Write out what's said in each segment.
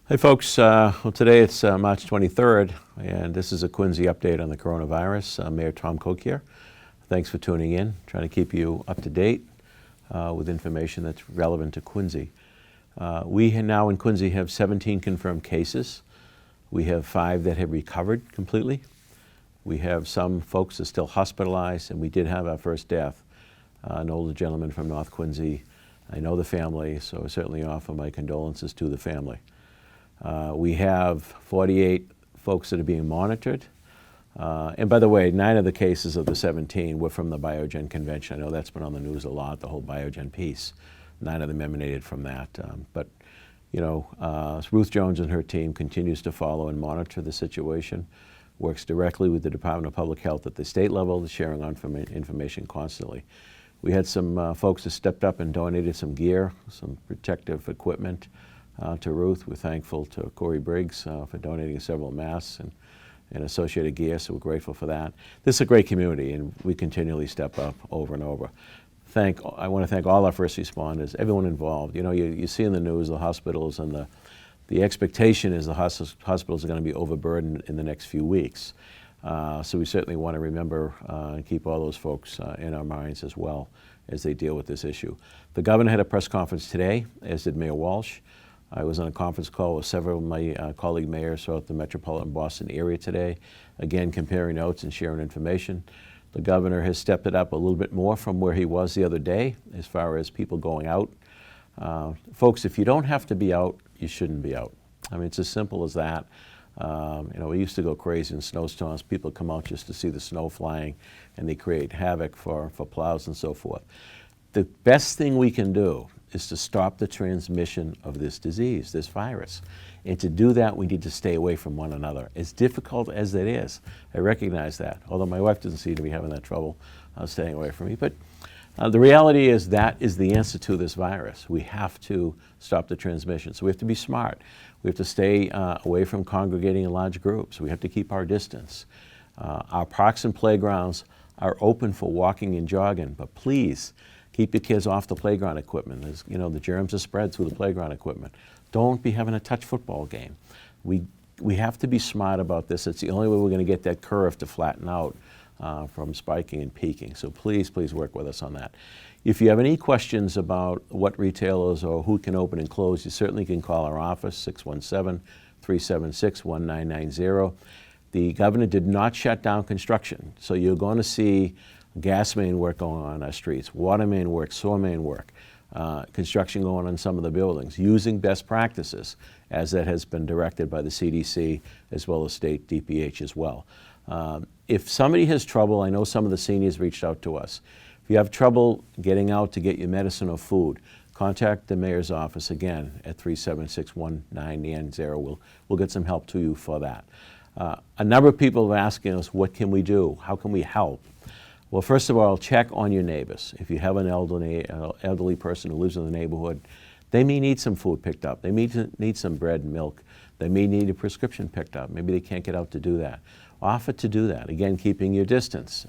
Hey folks, well today it's March 23rd and this is a Quincy update on the coronavirus. Mayor Tom Koch here. Thanks for tuning in, trying to keep you up to date with information that's relevant to Quincy. We now in Quincy have 17 confirmed cases. We have 5 that have recovered completely. We have some folks that are still hospitalized, and we did have our first death, an older gentleman from North Quincy. I know the family, so I certainly offer my condolences to the family. We have 48 folks that are being monitored. And by the way, 9 of the cases of the 17 were from the Biogen Convention. I know that's been on the news a lot, the whole Biogen piece. 9 of them emanated from that. But, you know, Ruth Jones and her team continues to follow and monitor the situation, works directly with the Department of Public Health at the state level, sharing information constantly. We had some folks that stepped up and donated some gear, some protective equipment to Ruth. We're thankful to Corey Briggs for donating several masks and associated gear, so we're grateful for that. This is a great community, and we continually step up over and over. I want to thank all our first responders, everyone involved. You know, you see in the news the hospitals, and the expectation is the hospitals are going to be overburdened in the next few weeks. So we certainly want to remember and keep all those folks in our minds as well as they deal with this issue. The governor had a press conference today, as did Mayor Walsh. I was on a conference call with several of my colleague mayors throughout the metropolitan Boston area today, again comparing notes and sharing information. The governor has stepped it up a little bit more from where he was the other day as far as people going out. Folks, if you don't have to be out, you shouldn't be out. I mean, it's as simple as that. You know, we used to go crazy in snowstorms. People come out just to see the snow flying, and they create havoc for plows and so forth. The best thing we can do is to stop the transmission of this disease, this virus. And to do that, we need to stay away from one another. As difficult as it is, I recognize that, although my wife doesn't seem to be having that trouble staying away from me. But the reality is that is the answer to this virus. We have to stop the transmission. So we have to be smart. We have to stay away from congregating in large groups. We have to keep our distance. Our parks and playgrounds are open for walking and jogging, but please, keep your kids off the playground equipment. You know, the germs are spread through the playground equipment. Don't be having a touch football game. We have to be smart about this. It's the only way we're going to get that curve to flatten out from spiking and peaking. So please, please work with us on that. If you have any questions about what retailers or who can open and close, you certainly can call our office, 617-376-1990. The governor did not shut down construction, so you're going to see gas main work going on our streets, water main work, sewer main work, construction going on some of the buildings, using best practices as that has been directed by the CDC as well as state DPH as well. If somebody has trouble, I know some of the seniors reached out to us. If you have trouble getting out to get your medicine or food, contact the mayor's office again at 376-1990. We'll get some help to you for that. A number of people are asking us, what can we do? How can we help? Well, first of all, check on your neighbors. If you have an elderly person who lives in the neighborhood, they may need some food picked up. They may need some bread and milk. They may need a prescription picked up. Maybe they can't get out to do that. Offer to do that. Again, keeping your distance.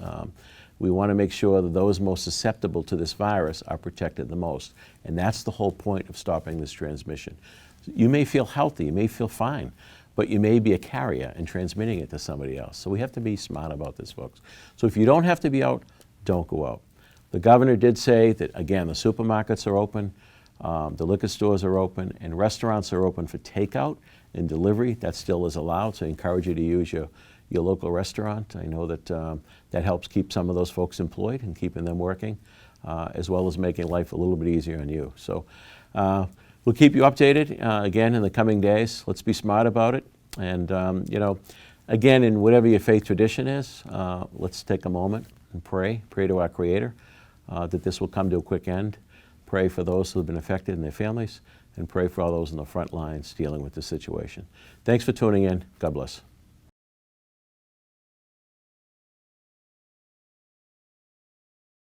We want to make sure that those most susceptible to this virus are protected the most. And that's the whole point of stopping this transmission. You may feel healthy. You may feel fine, but you may be a carrier and transmitting it to somebody else. So we have to be smart about this, folks. So if you don't have to be out, don't go out. The governor did say that, again, the supermarkets are open, the liquor stores are open, and restaurants are open for takeout and delivery. That still is allowed, so I encourage you to use your local restaurant. I know that that helps keep some of those folks employed and keeping them working, as well as making life a little bit easier on you. So we'll keep you updated again in the coming days. Let's be smart about it. And, you know, again, in whatever your faith tradition is, let's take a moment and pray to our Creator that this will come to a quick end. Pray for those who have been affected and their families, and pray for all those on the front lines dealing with this situation. Thanks for tuning in. God bless.